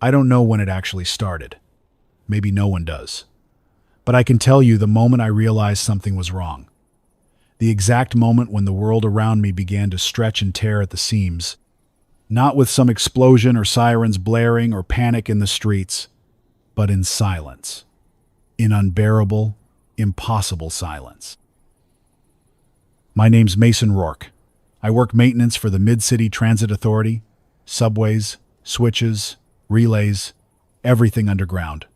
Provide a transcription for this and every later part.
I don't know when it actually started. Maybe no one does. But I can tell you the moment I realized something was wrong. The exact moment when the world around me began to stretch and tear at the seams. Not with some explosion or sirens blaring or panic in the streets, but in silence. In unbearable, impossible silence. My name's Mason Rourke. I work maintenance for the Mid-City Transit Authority, subways, switches, relays, everything underground.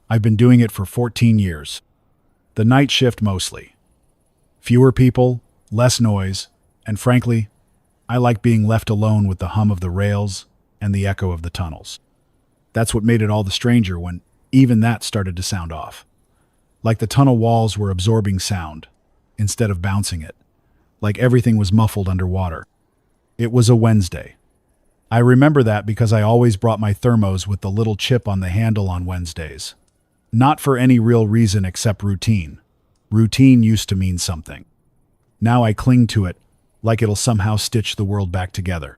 I've been doing it for 14 years. The night shift mostly. Fewer people, less noise, and frankly, I like being left alone with the hum of the rails and the echo of the tunnels. That's what made it all the stranger when even that started to sound off. Like the tunnel walls were absorbing sound, instead of bouncing it. Like everything was muffled underwater. It was a Wednesday. I remember that because I always brought my thermos with the little chip on the handle on Wednesdays. Not for any real reason except routine. Routine used to mean something. Now I cling to it, like it'll somehow stitch the world back together.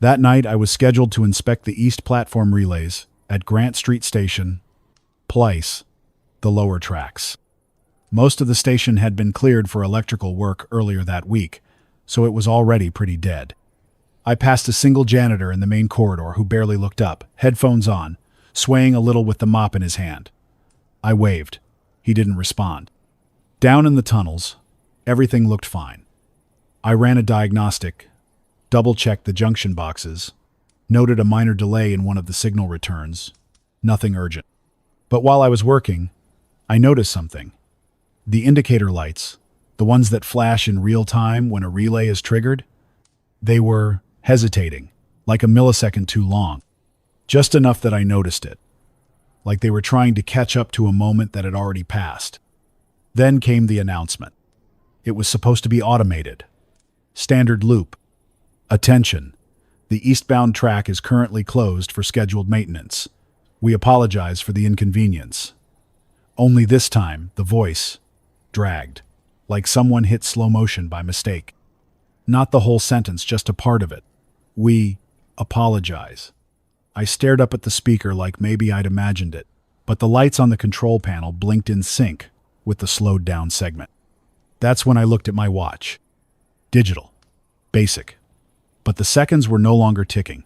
That night I was scheduled to inspect the East Platform relays at Grant Street Station, Place, the lower tracks. Most of the station had been cleared for electrical work earlier that week, so it was already pretty dead. I passed a single janitor in the main corridor who barely looked up, headphones on, swaying a little with the mop in his hand. I waved. He didn't respond. Down in the tunnels, everything looked fine. I ran a diagnostic, double-checked the junction boxes, noted a minor delay in one of the signal returns. Nothing urgent. But while I was working, I noticed something. The indicator lights, the ones that flash in real time when a relay is triggered, they were hesitating, like a millisecond too long. Just enough that I noticed it. Like they were trying to catch up to a moment that had already passed. Then came the announcement. It was supposed to be automated. Standard loop. Attention. The eastbound track is currently closed for scheduled maintenance. We apologize for the inconvenience. Only this time, the voice dragged, like someone hit slow motion by mistake. Not the whole sentence, just a part of it. We apologize. I stared up at the speaker like maybe I'd imagined it, but the lights on the control panel blinked in sync with the slowed down segment. That's when I looked at my watch. Digital. Basic. But the seconds were no longer ticking.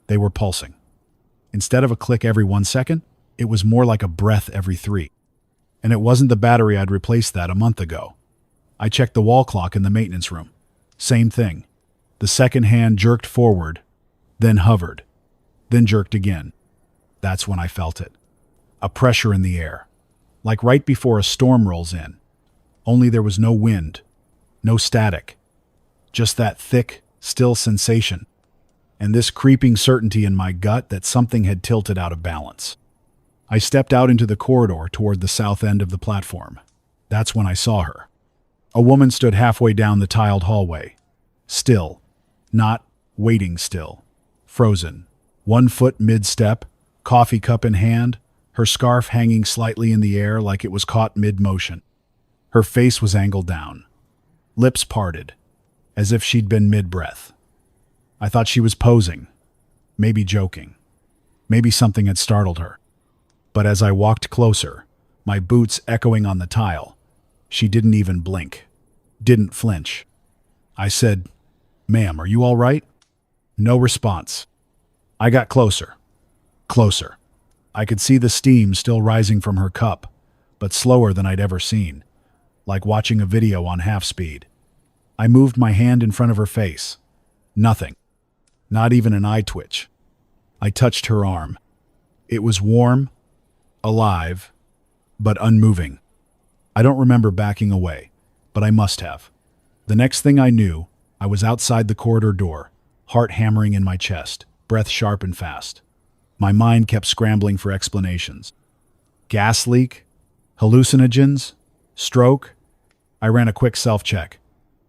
They were pulsing. Instead of a click every 1 second, it was more like a breath every 3. And it wasn't the battery I'd replaced that a month ago. I checked the wall clock in the maintenance room. Same thing. The second hand jerked forward, then hovered, then jerked again. That's when I felt it. A pressure in the air. Like right before a storm rolls in. Only there was no wind, no static. Just that thick, still sensation. And this creeping certainty in my gut that something had tilted out of balance. I stepped out into the corridor toward the south end of the platform. That's when I saw her. A woman stood halfway down the tiled hallway. Still. Not waiting still. Frozen. 1 foot mid-step, coffee cup in hand, her scarf hanging slightly in the air like it was caught mid-motion. Her face was angled down. Lips parted, as if she'd been mid-breath. I thought she was posing. Maybe joking. Maybe something had startled her. But as I walked closer, my boots echoing on the tile, she didn't even blink. Didn't flinch. I said, "Ma'am, are you all right?" No response. I got closer. Closer. I could see the steam still rising from her cup, but slower than I'd ever seen, like watching a video on half speed. I moved my hand in front of her face. Nothing. Not even an eye twitch. I touched her arm. It was warm, alive, but unmoving. I don't remember backing away, but I must have. The next thing I knew, I was outside the corridor door, heart hammering in my chest, breath sharp and fast. My mind kept scrambling for explanations. Gas leak? Hallucinogens? Stroke? I ran a quick self-check.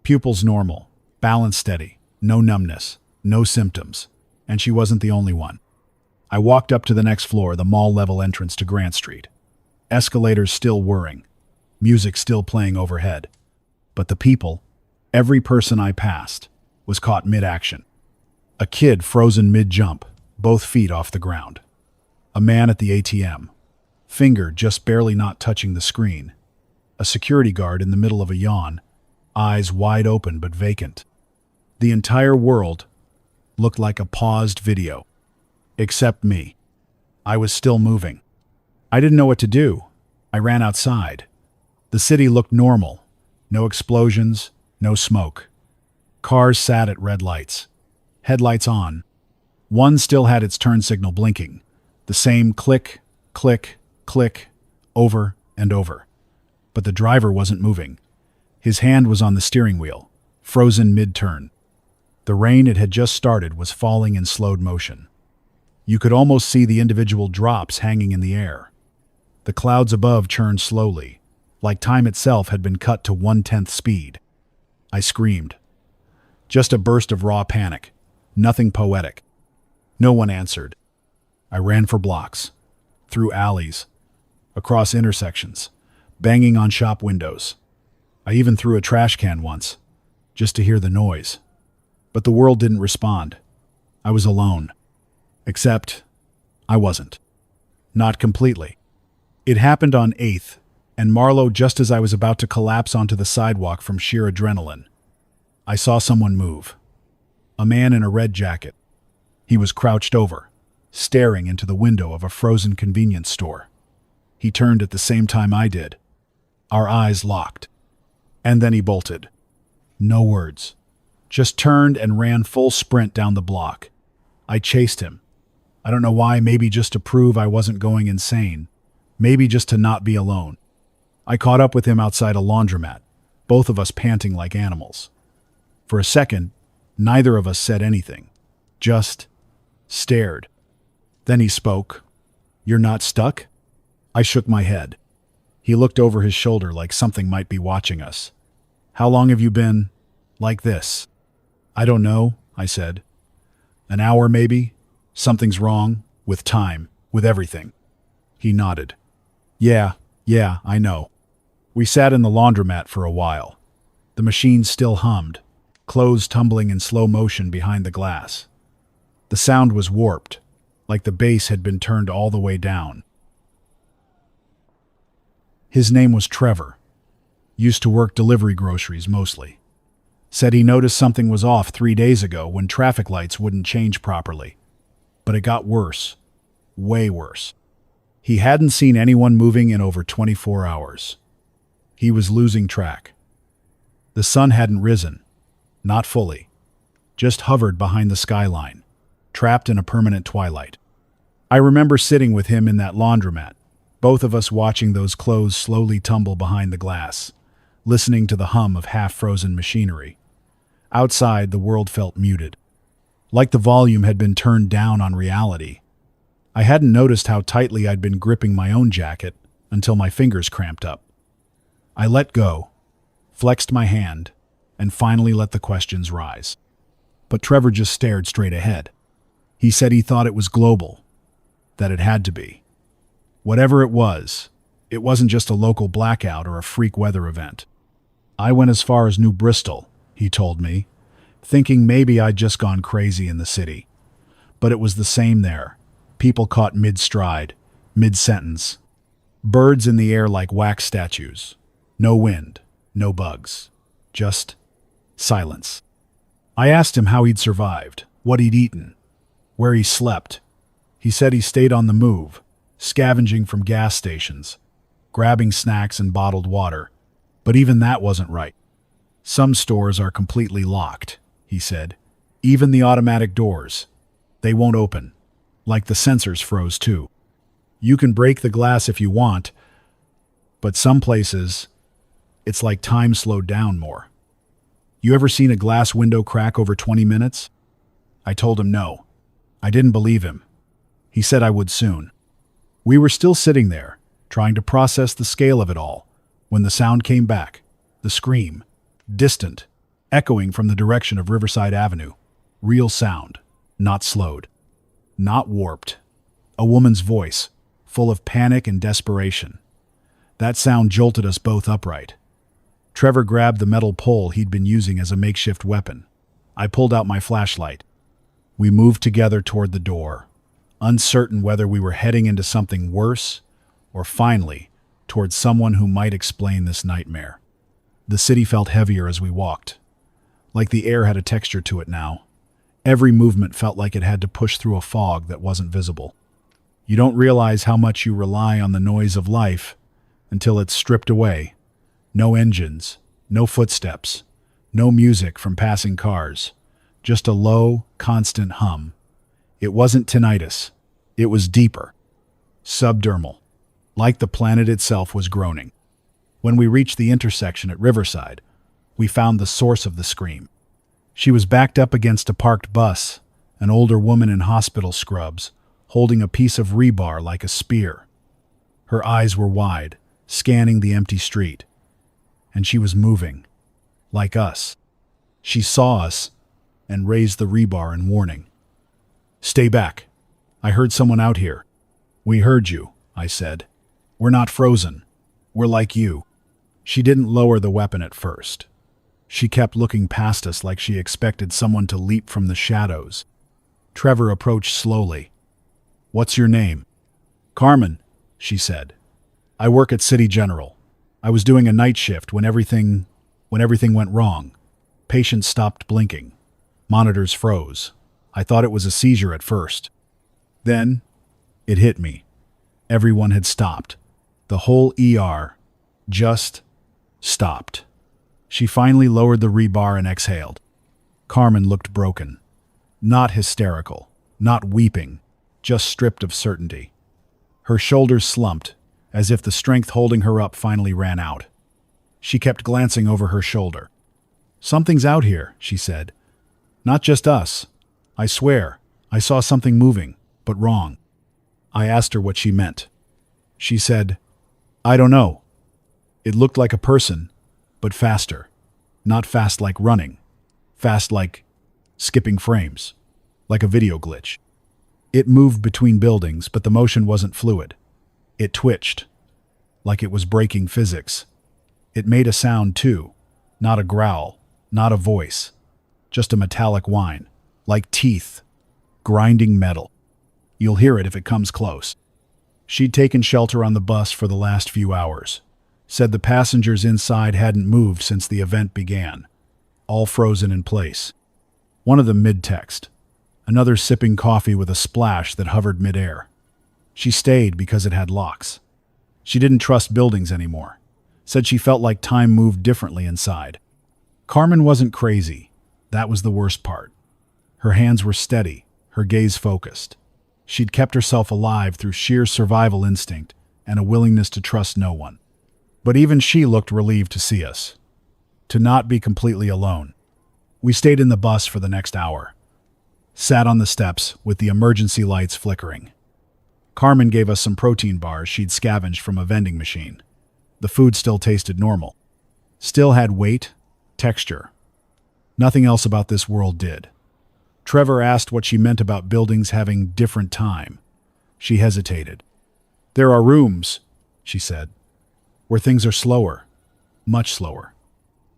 Pupils normal, balance steady, no numbness, no symptoms, and she wasn't the only one. I walked up to the next floor, the mall-level entrance to Grant Street. Escalators still whirring, music still playing overhead. But the people, every person I passed, was caught mid-action. A kid frozen mid-jump, both feet off the ground. A man at the ATM, finger just barely not touching the screen. A security guard in the middle of a yawn, eyes wide open but vacant. The entire world looked like a paused video. Except me. I was still moving. I didn't know what to do. I ran outside. The city looked normal. No explosions, no smoke. Cars sat at red lights. Headlights on. One still had its turn signal blinking. The same click, click, click, over and over. But the driver wasn't moving. His hand was on the steering wheel, frozen mid-turn. The rain it had just started was falling in slowed motion. You could almost see the individual drops hanging in the air. The clouds above churned slowly, like time itself had been cut to 1/10 speed. I screamed. Just a burst of raw panic, nothing poetic. No one answered. I ran for blocks, through alleys, across intersections, banging on shop windows. I even threw a trash can once, just to hear the noise. But the world didn't respond. I was alone. Except, I wasn't. Not completely. It happened on 8th, and Marlowe just as I was about to collapse onto the sidewalk from sheer adrenaline. I saw someone move. A man in a red jacket. He was crouched over, staring into the window of a frozen convenience store. He turned at the same time I did. Our eyes locked. And then he bolted. No words. Just turned and ran full sprint down the block. I chased him. I don't know why, maybe just to prove I wasn't going insane. Maybe just to not be alone. I caught up with him outside a laundromat, both of us panting like animals. For a second, neither of us said anything. Just stared. Then he spoke. "You're not stuck?" I shook my head. He looked over his shoulder like something might be watching us. "How long have you been like this?" "I don't know," I said. "An hour maybe? Something's wrong, with time, with everything." He nodded. Yeah, I know." We sat in the laundromat for a while. The machine still hummed, clothes tumbling in slow motion behind the glass. The sound was warped, like the bass had been turned all the way down. His name was Trevor. Used to work delivery groceries mostly. Said he noticed something was off 3 days ago when traffic lights wouldn't change properly. But it got worse. Way worse. He hadn't seen anyone moving in over 24 hours. He was losing track. The sun hadn't risen. Not fully. Just hovered behind the skyline, trapped in a permanent twilight. I remember sitting with him in that laundromat, both of us watching those clothes slowly tumble behind the glass, listening to the hum of half-frozen machinery. Outside, the world felt muted. Like the volume had been turned down on reality. I hadn't noticed how tightly I'd been gripping my own jacket until my fingers cramped up. I let go, flexed my hand, and finally let the questions rise. But Trevor just stared straight ahead. He said he thought it was global, that it had to be. Whatever it wasn't just a local blackout or a freak weather event. I went as far as New Bristol, he told me, thinking maybe I'd just gone crazy in the city. But it was the same there. People caught mid-stride, mid-sentence. Birds in the air like wax statues. No wind, no bugs. Just silence. I asked him how he'd survived, what he'd eaten, where he slept. He said he stayed on the move, scavenging from gas stations, grabbing snacks and bottled water. But even that wasn't right. Some stores are completely locked, he said. Even the automatic doors. They won't open. Like the sensors froze too. You can break the glass if you want, but some places, it's like time slowed down more. You ever seen a glass window crack over 20 minutes? I told him no. I didn't believe him. He said I would soon. We were still sitting there, trying to process the scale of it all, when the sound came back, the scream, distant, echoing from the direction of Riverside Avenue. Real sound, not slowed, not warped. A woman's voice, full of panic and desperation. That sound jolted us both upright. Trevor grabbed the metal pole he'd been using as a makeshift weapon. I pulled out my flashlight. We moved together toward the door, uncertain whether we were heading into something worse or finally towards someone who might explain this nightmare. The city felt heavier as we walked, like the air had a texture to it now. Every movement felt like it had to push through a fog that wasn't visible. You don't realize how much you rely on the noise of life until it's stripped away. No engines, no footsteps, no music from passing cars, just a low, constant hum. It wasn't tinnitus. It was deeper, subdermal, like the planet itself was groaning. When we reached the intersection at Riverside, we found the source of the scream. She was backed up against a parked bus, an older woman in hospital scrubs, holding a piece of rebar like a spear. Her eyes were wide, scanning the empty street, and she was moving, like us. She saw us and raised the rebar in warning. "Stay back. I heard someone out here." "We heard you," I said. "We're not frozen. We're like you." She didn't lower the weapon at first. She kept looking past us like she expected someone to leap from the shadows. Trevor approached slowly. "What's your name?" "Carmen," she said. "I work at City General. I was doing a night shift when everything went wrong. Patients stopped blinking. Monitors froze. I thought it was a seizure at first. Then, it hit me. Everyone had stopped. The whole ER just stopped." She finally lowered the rebar and exhaled. Carmen looked broken. Not hysterical, not weeping, just stripped of certainty. Her shoulders slumped, as if the strength holding her up finally ran out. She kept glancing over her shoulder. "Something's out here," she said. "Not just us. I swear, I saw something moving, but wrong." I asked her what she meant. She said, "I don't know. It looked like a person, but faster. Not fast like running. Fast like skipping frames. Like a video glitch. It moved between buildings, but the motion wasn't fluid. It twitched, like it was breaking physics. It made a sound too. Not a growl, not a voice. Just a metallic whine, like teeth, grinding metal. You'll hear it if it comes close." She'd taken shelter on the bus for the last few hours. Said the passengers inside hadn't moved since the event began. All frozen in place. One of them mid-text. Another sipping coffee with a splash that hovered mid-air. She stayed because it had locks. She didn't trust buildings anymore. Said she felt like time moved differently inside. Carmen wasn't crazy. That was the worst part. Her hands were steady, her gaze focused. She'd kept herself alive through sheer survival instinct and a willingness to trust no one. But even she looked relieved to see us. To not be completely alone. We stayed in the bus for the next hour. Sat on the steps with the emergency lights flickering. Carmen gave us some protein bars she'd scavenged from a vending machine. The food still tasted normal. Still had weight, texture. Nothing else about this world did. Trevor asked what she meant about buildings having different time. She hesitated. "There are rooms," she said, "where things are slower. Much slower.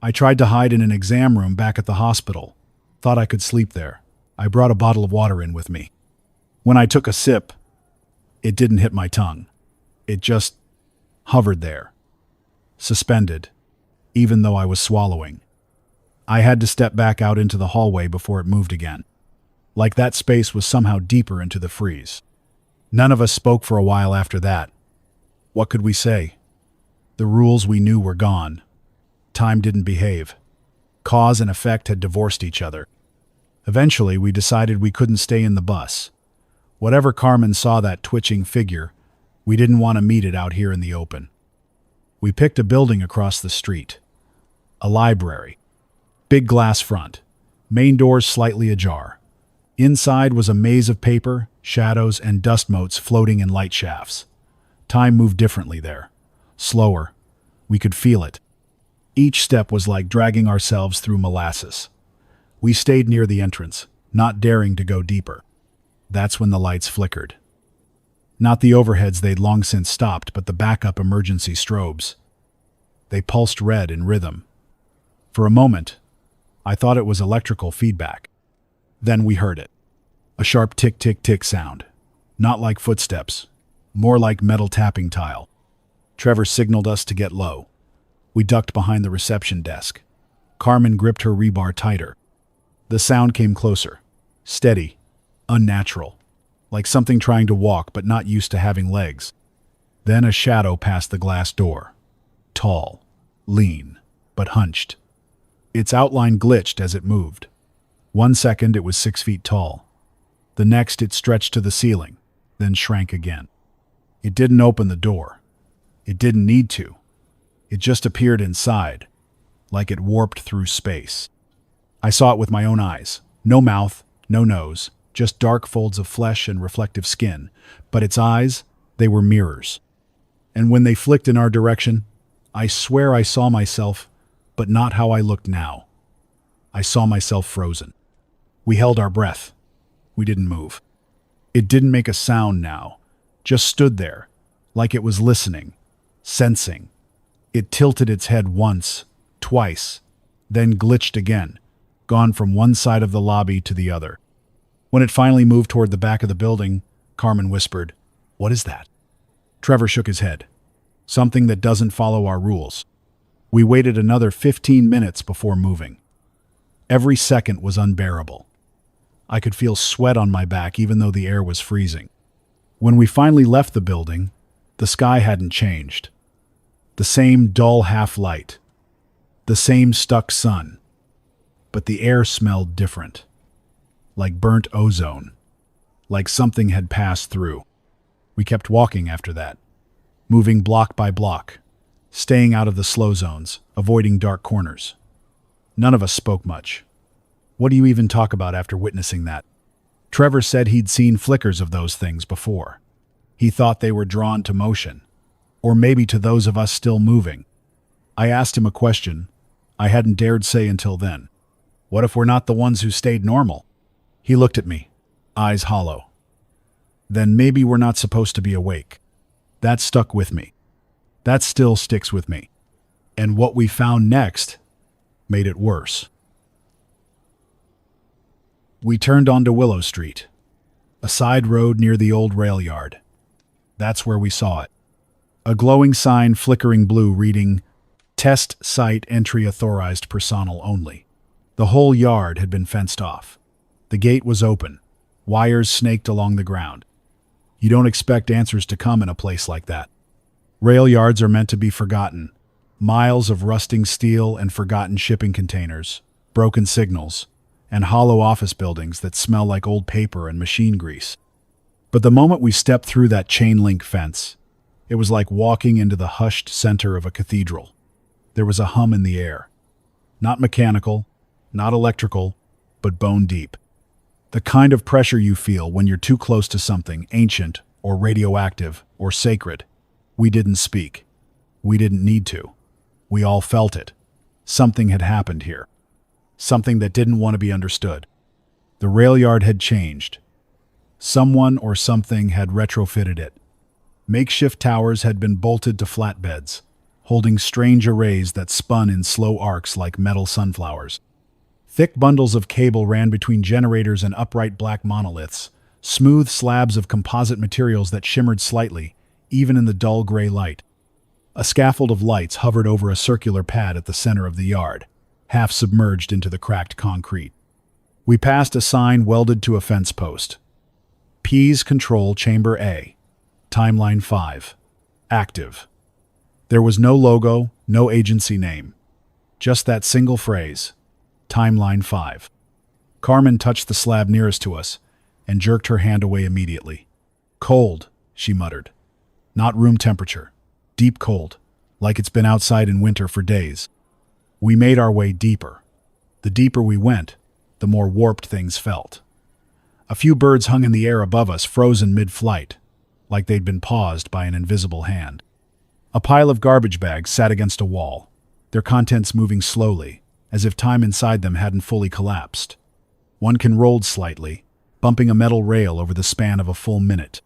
I tried to hide in an exam room back at the hospital. Thought I could sleep there. I brought a bottle of water in with me. When I took a sip, it didn't hit my tongue. It just hovered there. Suspended, even though I was swallowing. I had to step back out into the hallway before it moved again. Like that space was somehow deeper into the freeze. None of us spoke for a while after that. What could we say? The rules we knew were gone. Time didn't behave. Cause and effect had divorced each other. Eventually, we decided we couldn't stay in the bus. Whatever Carmen saw that twitching figure, we didn't want to meet it out here in the open. We picked a building across the street. A library. Big glass front. Main doors slightly ajar. Inside was a maze of paper, shadows, and dust motes floating in light shafts. Time moved differently there. Slower. We could feel it. Each step was like dragging ourselves through molasses. We stayed near the entrance, not daring to go deeper. That's when the lights flickered. Not the overheads they'd long since stopped, but the backup emergency strobes. They pulsed red in rhythm. For a moment, I thought it was electrical feedback. Then we heard it. A sharp tick-tick-tick sound. Not like footsteps, more like metal tapping tile. Trevor signaled us to get low. We ducked behind the reception desk. Carmen gripped her rebar tighter. The sound came closer, steady, unnatural, like something trying to walk but not used to having legs. Then a shadow passed the glass door. Tall, lean, but hunched. Its outline glitched as it moved. 1 second it was 6 feet tall. The next it stretched to the ceiling, then shrank again. It didn't open the door. It didn't need to. It just appeared inside, like it warped through space. I saw it with my own eyes. No mouth, no nose, just dark folds of flesh and reflective skin. But its eyes, they were mirrors. And when they flicked in our direction, I swear I saw myself, but not how I looked now. I saw myself frozen. We held our breath. We didn't move. It didn't make a sound now, just stood there, like it was listening, sensing. It tilted its head once, twice, then glitched again, gone from one side of the lobby to the other. When it finally moved toward the back of the building, Carmen whispered, "What is that?" Trevor shook his head. "Something that doesn't follow our rules." We waited another 15 minutes before moving. Every second was unbearable. I could feel sweat on my back even though the air was freezing. When we finally left the building, the sky hadn't changed. The same dull half-light. The same stuck sun. But the air smelled different. Like burnt ozone. Like something had passed through. We kept walking after that, moving block by block, staying out of the slow zones, avoiding dark corners. None of us spoke much. What do you even talk about after witnessing that? Trevor said he'd seen flickers of those things before. He thought they were drawn to motion, or maybe to those of us still moving. I asked him a question I hadn't dared say until then. What if we're not the ones who stayed normal? He looked at me, eyes hollow. Then maybe we're not supposed to be awake. That stuck with me. That still sticks with me. And what we found next made it worse. We turned onto Willow Street, a side road near the old rail yard. That's where we saw it. A glowing sign flickering blue reading, "Test Site Entry Authorized Personal Only." The whole yard had been fenced off. The gate was open, wires snaked along the ground. You don't expect answers to come in a place like that. Rail yards are meant to be forgotten. Miles of rusting steel and forgotten shipping containers, broken signals, and hollow office buildings that smell like old paper and machine grease. But the moment we stepped through that chain-link fence, it was like walking into the hushed center of a cathedral. There was a hum in the air. Not mechanical, not electrical, but bone deep. The kind of pressure you feel when you're too close to something ancient or radioactive or sacred. We didn't speak. We didn't need to. We all felt it. Something had happened here. Something that didn't want to be understood. The rail yard had changed. Someone or something had retrofitted it. Makeshift towers had been bolted to flatbeds, holding strange arrays that spun in slow arcs like metal sunflowers. Thick bundles of cable ran between generators and upright black monoliths, smooth slabs of composite materials that shimmered slightly, even in the dull gray light. A scaffold of lights hovered over a circular pad at the center of the yard, half submerged into the cracked concrete. We passed a sign welded to a fence post. P's Control Chamber A. Timeline 5. Active. There was no logo, no agency name. Just that single phrase. Timeline 5. Carmen touched the slab nearest to us and jerked her hand away immediately. "Cold," she muttered. "Not room temperature. Deep cold, like it's been outside in winter for days." We made our way deeper. The deeper we went, the more warped things felt. A few birds hung in the air above us, frozen mid-flight, like they'd been paused by an invisible hand. A pile of garbage bags sat against a wall, their contents moving slowly, as if time inside them hadn't fully collapsed. One can rolled slightly, bumping a metal rail over the span of a full minute.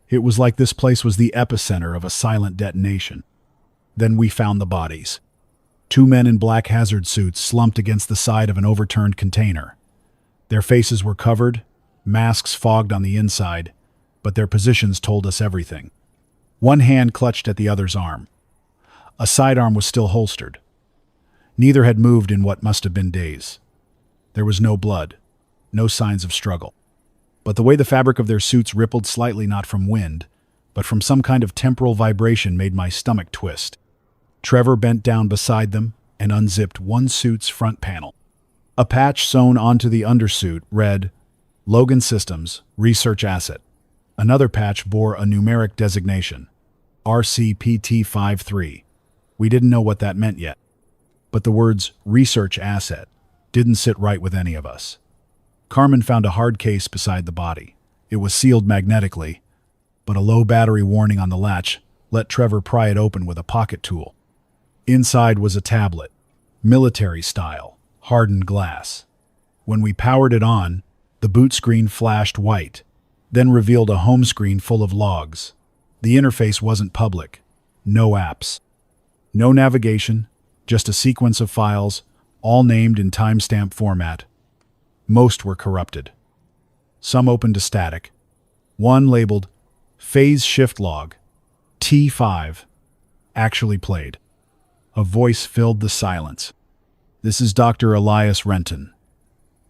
It was like this place was the epicenter of a silent detonation. Then we found the bodies. 2 men in black hazard suits slumped against the side of an overturned container. Their faces were covered, masks fogged on the inside, but their positions told us everything. One hand clutched at the other's arm. A sidearm was still holstered. Neither had moved in what must have been days. There was no blood, no signs of struggle. But the way the fabric of their suits rippled slightly not from wind, but from some kind of temporal vibration made my stomach twist. Trevor bent down beside them and unzipped one suit's front panel. A patch sewn onto the undersuit read, Logan Systems, Research Asset. Another patch bore a numeric designation, RCPT-53. We didn't know what that meant yet. But the words research asset didn't sit right with any of us. Carmen found a hard case beside the body. It was sealed magnetically, but a low battery warning on the latch let Trevor pry it open with a pocket tool. Inside was a tablet, military style, hardened glass. When we powered it on, the boot screen flashed white, then revealed a home screen full of logs. The interface wasn't public. No apps. No navigation. Just a sequence of files, all named in timestamp format. Most were corrupted. Some opened to static. One labeled Phase Shift Log, T5, actually played. A voice filled the silence. This is Dr. Elias Renton,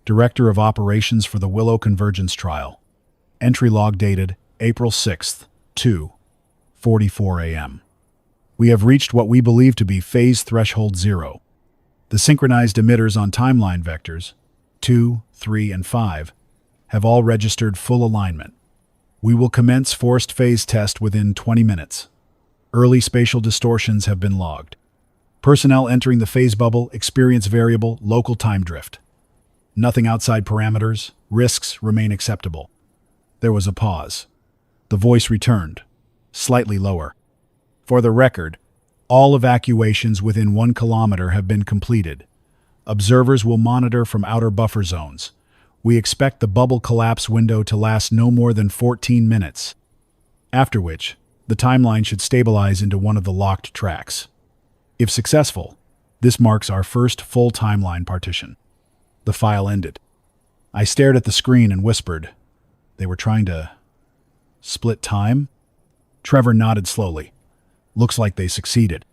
Director of Operations for the Willow Convergence Trial. Entry log dated April 6th, 2:44 a.m. We have reached what we believe to be phase threshold 0. The synchronized emitters on timeline vectors, 2, 3, and 5, have all registered full alignment. We will commence forced phase test within 20 minutes. Early spatial distortions have been logged. Personnel entering the phase bubble experience variable local time drift. Nothing outside parameters, risks remain acceptable. There was a pause. The voice returned, slightly lower. For the record, all evacuations within 1 kilometer have been completed. Observers will monitor from outer buffer zones. We expect the bubble collapse window to last no more than 14 minutes, after which the timeline should stabilize into one of the locked tracks. If successful, this marks our first full timeline partition. The file ended. I stared at the screen and whispered, "They were trying to split time?" Trevor nodded slowly. "Looks like they succeeded."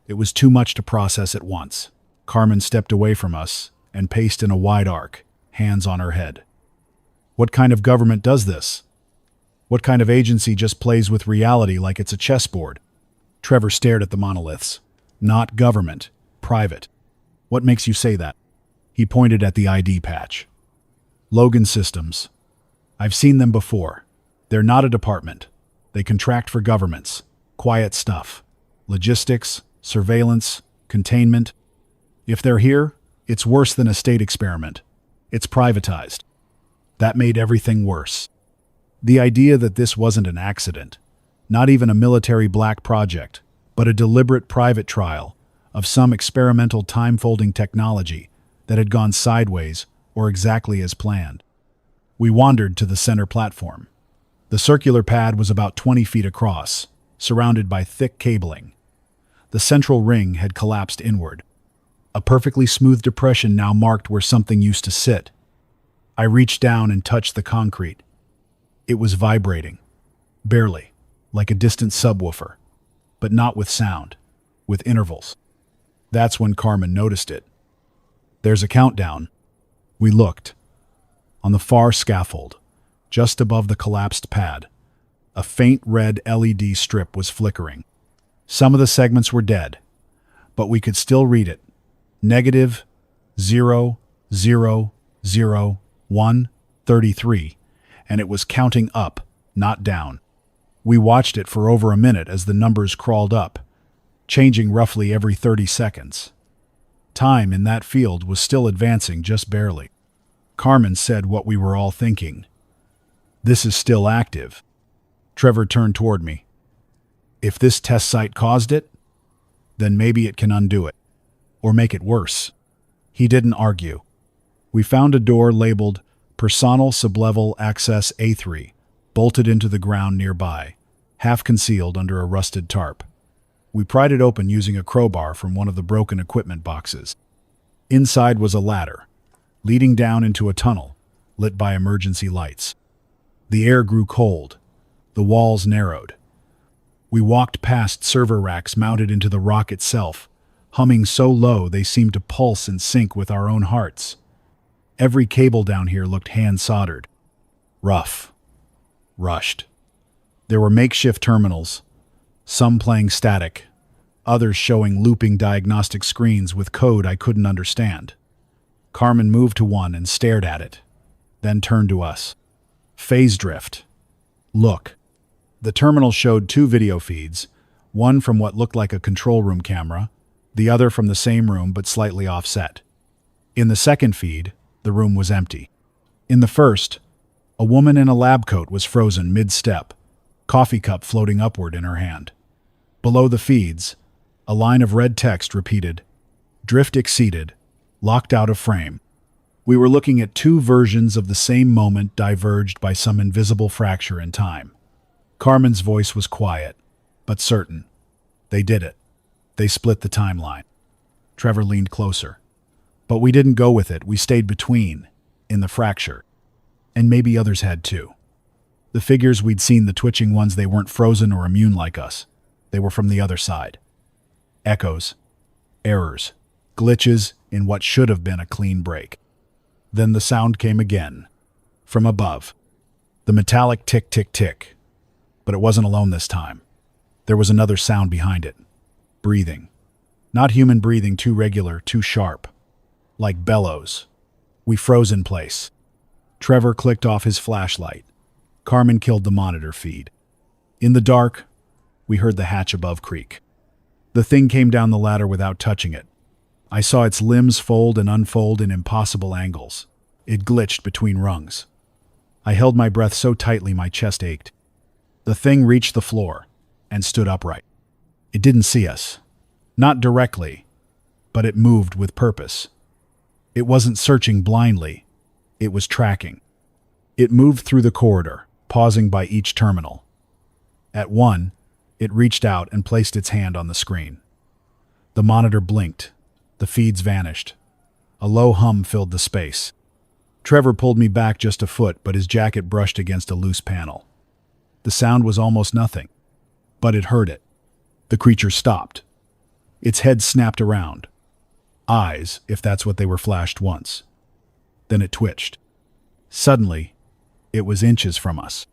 It was too much to process at once. Carmen stepped away from us and paced in a wide arc, hands on her head. What kind of government does this? What kind of agency just plays with reality like it's a chessboard? Trevor stared at the monoliths. Not government, private. What makes you say that? He pointed at the ID patch. Logan Systems. I've seen them before. They're not a department. They contract for governments. Quiet stuff. Logistics, surveillance, containment. If they're here, it's worse than a state experiment. It's privatized. That made everything worse. The idea that this wasn't an accident, not even a military black project, but a deliberate private trial of some experimental time-folding technology that had gone sideways or exactly as planned. We wandered to the center platform. The circular pad was about 20 feet across, surrounded by thick cabling. The central ring had collapsed inward. A perfectly smooth depression now marked where something used to sit. I reached down and touched the concrete. It was vibrating, barely, like a distant subwoofer, but not with sound, with intervals. That's when Carmen noticed it. There's a countdown. We looked. On the far scaffold, just above the collapsed pad, a faint red LED strip was flickering. Some of the segments were dead, but we could still read it. -0000133, and it was counting up, not down. We watched it for over a minute as the numbers crawled up, changing roughly every 30 seconds. Time in that field was still advancing just barely. Carmen said what we were all thinking. This is still active. Trevor turned toward me. If this test site caused it, then maybe it can undo it, or make it worse. He didn't argue. We found a door labeled Personal Sublevel Access A3, bolted into the ground nearby, half concealed under a rusted tarp. We pried it open using a crowbar from one of the broken equipment boxes. Inside was a ladder, leading down into a tunnel, lit by emergency lights. The air grew cold, The walls narrowed. We walked past server racks mounted into the rock itself, humming so low they seemed to pulse and sync with our own hearts. Every cable down here looked hand-soldered. Rough. Rushed. There were makeshift terminals, some playing static, others showing looping diagnostic screens with code I couldn't understand. Carmen moved to one and stared at it, then turned to us. Phase drift. Look. The terminal showed two video feeds, one from what looked like a control room camera, the other from the same room but slightly offset. In the second feed, the room was empty. In the first, a woman in a lab coat was frozen mid-step, coffee cup floating upward in her hand. Below the feeds, a line of red text repeated, "Drift exceeded, locked out of frame." We were looking at two versions of the same moment diverged by some invisible fracture in time. Carmen's voice was quiet, but certain. They did it. They split the timeline. Trevor leaned closer. But we didn't go with it. We stayed between, in the fracture. And maybe others had too. The figures we'd seen, the twitching ones, they weren't frozen or immune like us. They were from the other side. Echoes. Errors. Glitches in what should have been a clean break. Then the sound came again. From above. The metallic tick, tick, tick. But it wasn't alone this time. There was another sound behind it. Breathing. Not human breathing, too regular, too sharp. Like bellows. We froze in place. Trevor clicked off his flashlight. Carmen killed the monitor feed. In the dark, we heard the hatch above creak. The thing came down the ladder without touching it. I saw its limbs fold and unfold in impossible angles. It glitched between rungs. I held my breath so tightly my chest ached. The thing reached the floor and stood upright. It didn't see us. Not directly, but it moved with purpose. It wasn't searching blindly. It was tracking. It moved through the corridor, pausing by each terminal. At one, it reached out and placed its hand on the screen. The monitor blinked. The feeds vanished. A low hum filled the space. Trevor pulled me back just a foot, but his jacket brushed against a loose panel. The sound was almost nothing, but it heard it. The creature stopped. Its head snapped around. Eyes, if that's what they were, flashed once. Then it twitched. Suddenly, it was inches from us.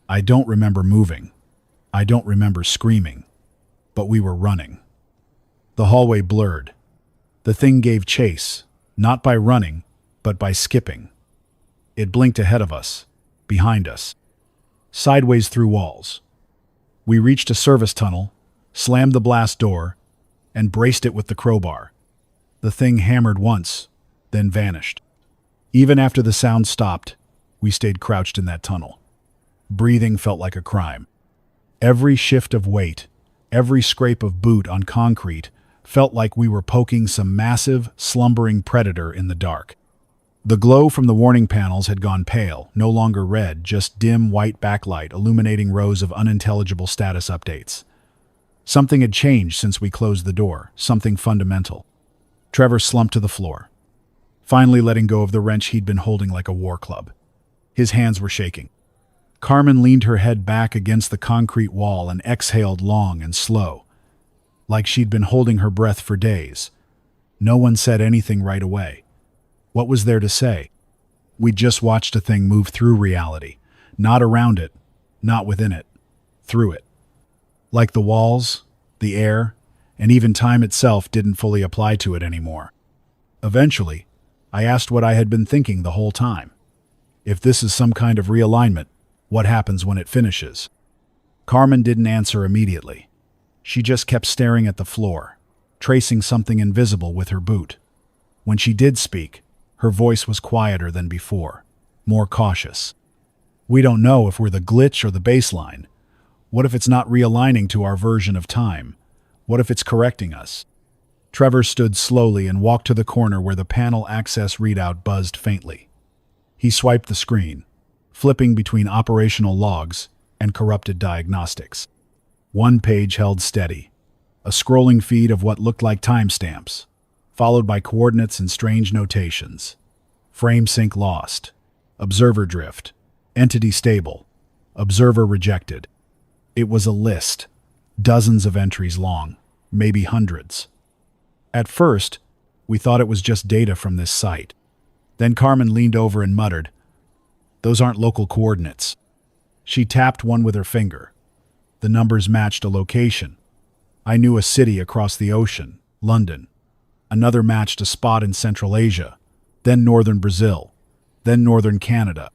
I don't remember moving. I don't remember screaming. But we were running. The hallway blurred. The thing gave chase, not by running, but by skipping. It blinked ahead of us, behind us, sideways through walls. We reached a service tunnel, slammed the blast door, and braced it with the crowbar. The thing hammered once, then vanished. Even after the sound stopped, we stayed crouched in that tunnel. Breathing felt like a crime. Every shift of weight, every scrape of boot on concrete felt like we were poking some massive, slumbering predator in the dark. The glow from the warning panels had gone pale, no longer red, just dim white backlight illuminating rows of unintelligible status updates. Something had changed since we closed the door, something fundamental. Trevor slumped to the floor, finally letting go of the wrench he'd been holding like a war club. His hands were shaking. Carmen leaned her head back against the concrete wall and exhaled long and slow, like she'd been holding her breath for days. No one said anything right away. What was there to say? We'd just watched a thing move through reality, not around it, not within it, through it. Like the walls, the air, and even time itself didn't fully apply to it anymore. Eventually, I asked what I had been thinking the whole time. If this is some kind of realignment, what happens when it finishes? Carmen didn't answer immediately. She just kept staring at the floor, tracing something invisible with her boot. When she did speak, her voice was quieter than before, more cautious. We don't know if we're the glitch or the baseline. What if it's not realigning to our version of time? What if it's correcting us? Trevor stood slowly and walked to the corner where the panel access readout buzzed faintly. He swiped the screen, flipping between operational logs and corrupted diagnostics. One page held steady, a scrolling feed of what looked like timestamps, followed by coordinates and strange notations. Frame sync lost. Observer drift. Entity stable. Observer rejected. It was a list, dozens of entries long, maybe hundreds. At first, we thought it was just data from this site. Then Carmen leaned over and muttered, "Those aren't local coordinates." She tapped one with her finger. The numbers matched a location. I knew a city across the ocean, London. Another matched a spot in Central Asia, then northern Brazil, then northern Canada.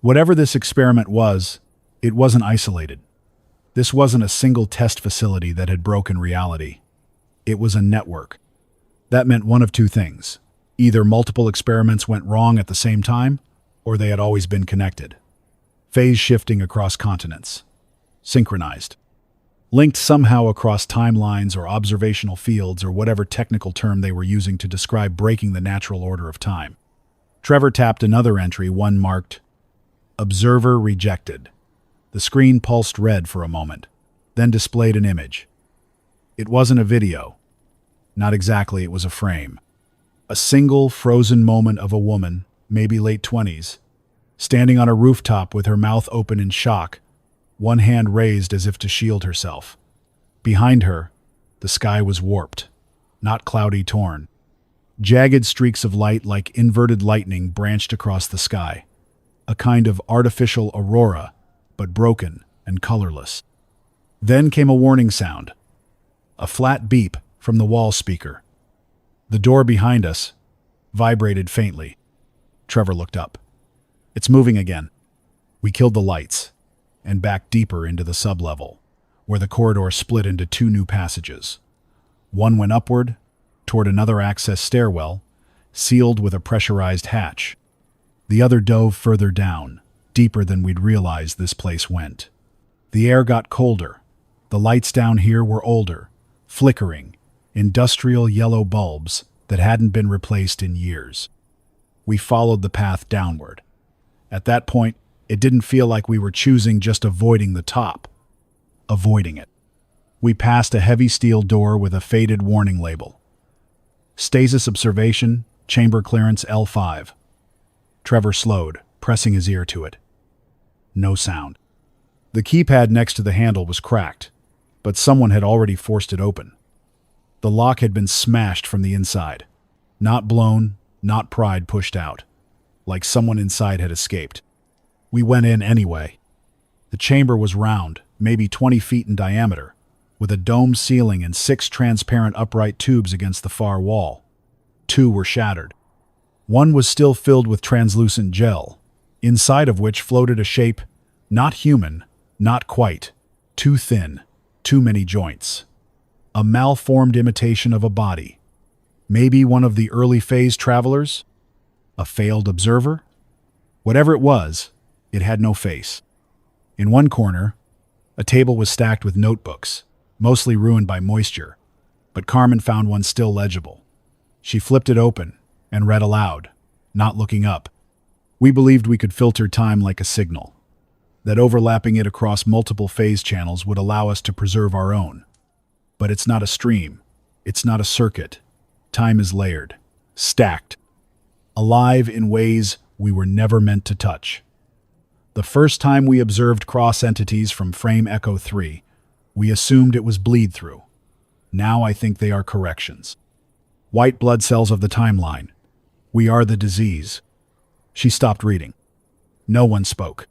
Whatever this experiment was, it wasn't isolated. This wasn't a single test facility that had broken reality. It was a network. That meant one of two things. Either multiple experiments went wrong at the same time, or they had always been connected. Phase shifting across continents. Synchronized. Linked somehow across timelines or observational fields or whatever technical term they were using to describe breaking the natural order of time. Trevor tapped another entry, one marked, "Observer rejected." The screen pulsed red for a moment, then displayed an image. It wasn't a video. Not exactly, it was a frame. A single frozen moment of a woman, maybe late 20s, standing on a rooftop with her mouth open in shock, one hand raised as if to shield herself. Behind her, the sky was warped, not cloudy torn. Jagged streaks of light like inverted lightning branched across the sky, a kind of artificial aurora, but broken and colorless. Then came a warning sound, a flat beep from the wall speaker. The door behind us vibrated faintly. Trevor looked up. "It's moving again." We killed the lights and backed deeper into the sublevel, where the corridor split into two new passages. One went upward, toward another access stairwell, sealed with a pressurized hatch. The other dove further down, deeper than we'd realized this place went. The air got colder. The lights down here were older, flickering, industrial yellow bulbs that hadn't been replaced in years. We followed the path downward. At that point, it didn't feel like we were choosing, just avoiding the top. Avoiding it. We passed a heavy steel door with a faded warning label. Stasis observation, chamber clearance L5. Trevor slowed, pressing his ear to it. No sound. The keypad next to the handle was cracked, but someone had already forced it open. The lock had been smashed from the inside. Not blown, not pried pushed out. Like someone inside had escaped. We went in anyway. The chamber was round, maybe 20 feet in diameter, with a dome ceiling and 6 transparent upright tubes against the far wall. 2 were shattered. One was still filled with translucent gel, inside of which floated a shape, not human, not quite, too thin, too many joints. A malformed imitation of a body. Maybe one of the early phase travelers? A failed observer? Whatever it was, it had no face. In one corner, a table was stacked with notebooks, mostly ruined by moisture, but Carmen found one still legible. She flipped it open and read aloud, not looking up. We believed we could filter time like a signal, that overlapping it across multiple phase channels would allow us to preserve our own. But it's not a stream. It's not a circuit. Time is layered, stacked, alive in ways we were never meant to touch. The first time we observed cross-entities from frame Echo 3, we assumed it was bleed-through. Now I think they are corrections. White blood cells of the timeline. We are the disease. She stopped reading. No one spoke.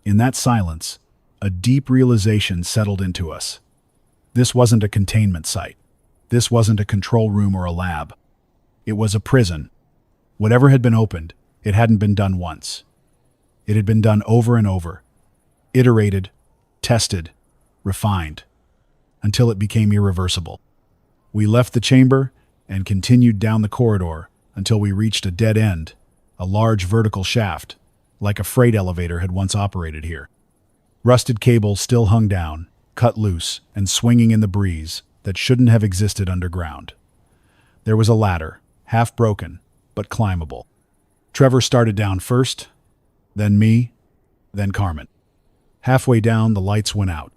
In that silence, a deep realization settled into us. This wasn't a containment site. This wasn't a control room or a lab. It was a prison. Whatever had been opened, it hadn't been done once. It had been done over and over, iterated, tested, refined, until it became irreversible. We left the chamber and continued down the corridor until we reached a dead end, a large vertical shaft, like a freight elevator had once operated here. Rusted cables still hung down, cut loose and swinging in the breeze that shouldn't have existed underground. There was a ladder, half broken, but climbable. Trevor started down first, then me, then Carmen. Halfway down, the lights went out.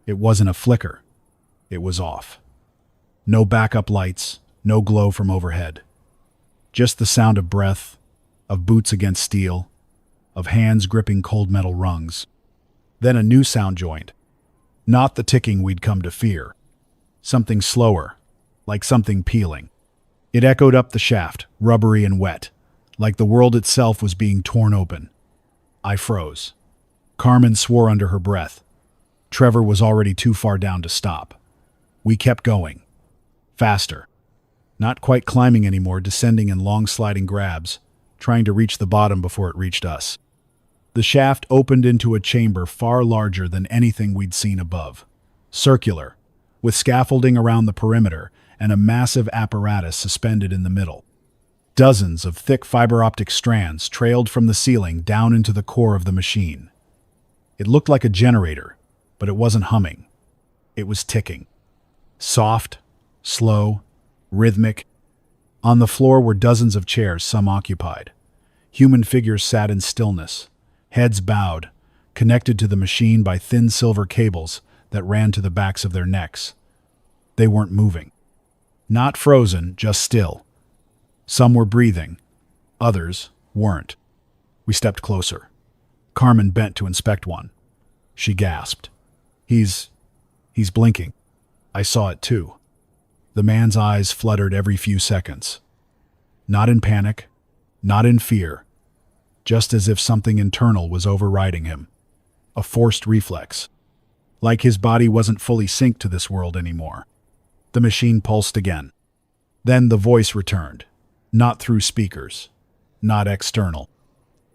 It wasn't a flicker. It was off. No backup lights, no glow from overhead. Just the sound of breath, of boots against steel, of hands gripping cold metal rungs. Then a new sound joined. Not the ticking we'd come to fear. Something slower, like something peeling. It echoed up the shaft, rubbery and wet, like the world itself was being torn open. I froze. Carmen swore under her breath. Trevor was already too far down to stop. We kept going. Faster. Not quite climbing anymore, descending in long sliding grabs, trying to reach the bottom before it reached us. The shaft opened into a chamber far larger than anything we'd seen above. Circular, with scaffolding around the perimeter and a massive apparatus suspended in the middle. Dozens of thick fiber optic strands trailed from the ceiling down into the core of the machine. It looked like a generator, but it wasn't humming. It was ticking. Soft, slow, rhythmic. On the floor were dozens of chairs, some occupied. Human figures sat in stillness, heads bowed, connected to the machine by thin silver cables that ran to the backs of their necks. They weren't moving. Not frozen, just still. Some were breathing. Others weren't. We stepped closer. Carmen bent to inspect one. She gasped. He's blinking. I saw it too. The man's eyes fluttered every few seconds. Not in panic, not in fear, just as if something internal was overriding him. A forced reflex. Like his body wasn't fully synced to this world anymore. The machine pulsed again. Then the voice returned. Not through speakers. Not external.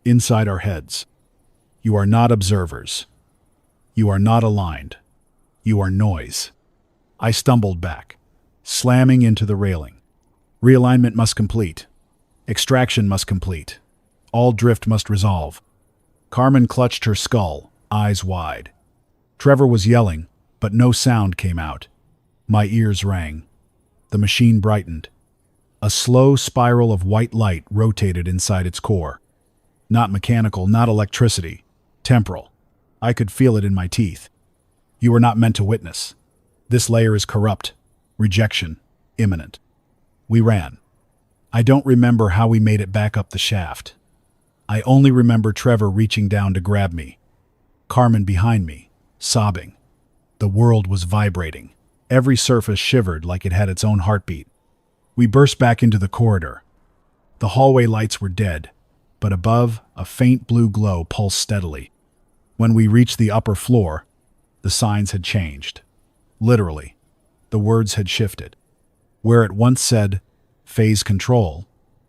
Inside our heads. You are not observers. You are not aligned. You are noise. I stumbled back, slamming into the railing. Realignment must complete. Extraction must complete. All drift must resolve. Carmen clutched her skull, eyes wide. Trevor was yelling, but no sound came out. My ears rang. The machine brightened. A slow spiral of white light rotated inside its core. Not mechanical, not electricity. Temporal. I could feel it in my teeth. You were not meant to witness. This layer is corrupt. Rejection. Imminent. We ran. I don't remember how we made it back up the shaft. I only remember Trevor reaching down to grab me. Carmen behind me, sobbing. The world was vibrating. Every surface shivered like it had its own heartbeat. We burst back into the corridor. The hallway lights were dead, but above, a faint blue glow pulsed steadily. When we reached the upper floor, the signs had changed. Literally, the words had shifted. Where it once said, phase control,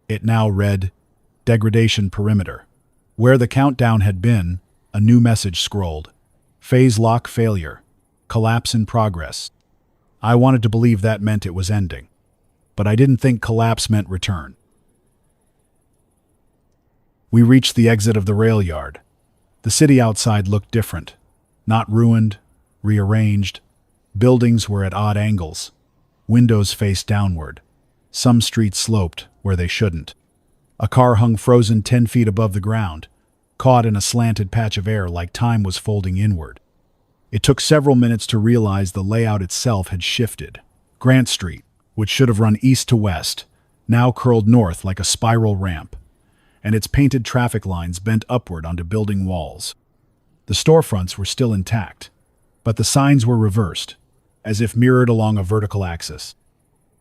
it now read, degradation perimeter. Where the countdown had been, a new message scrolled. Phase lock failure. Collapse in progress. I wanted to believe that meant it was ending. But I didn't think collapse meant return. We reached the exit of the rail yard. The city outside looked different. Not ruined, rearranged. Buildings were at odd angles. Windows faced downward. Some streets sloped where they shouldn't. A car hung frozen 10 feet above the ground, caught in a slanted patch of air like time was folding inward. It took several minutes to realize the layout itself had shifted. Grant Street, which should have run east to west, now curled north like a spiral ramp, and its painted traffic lines bent upward onto building walls. The storefronts were still intact, but the signs were reversed, as if mirrored along a vertical axis.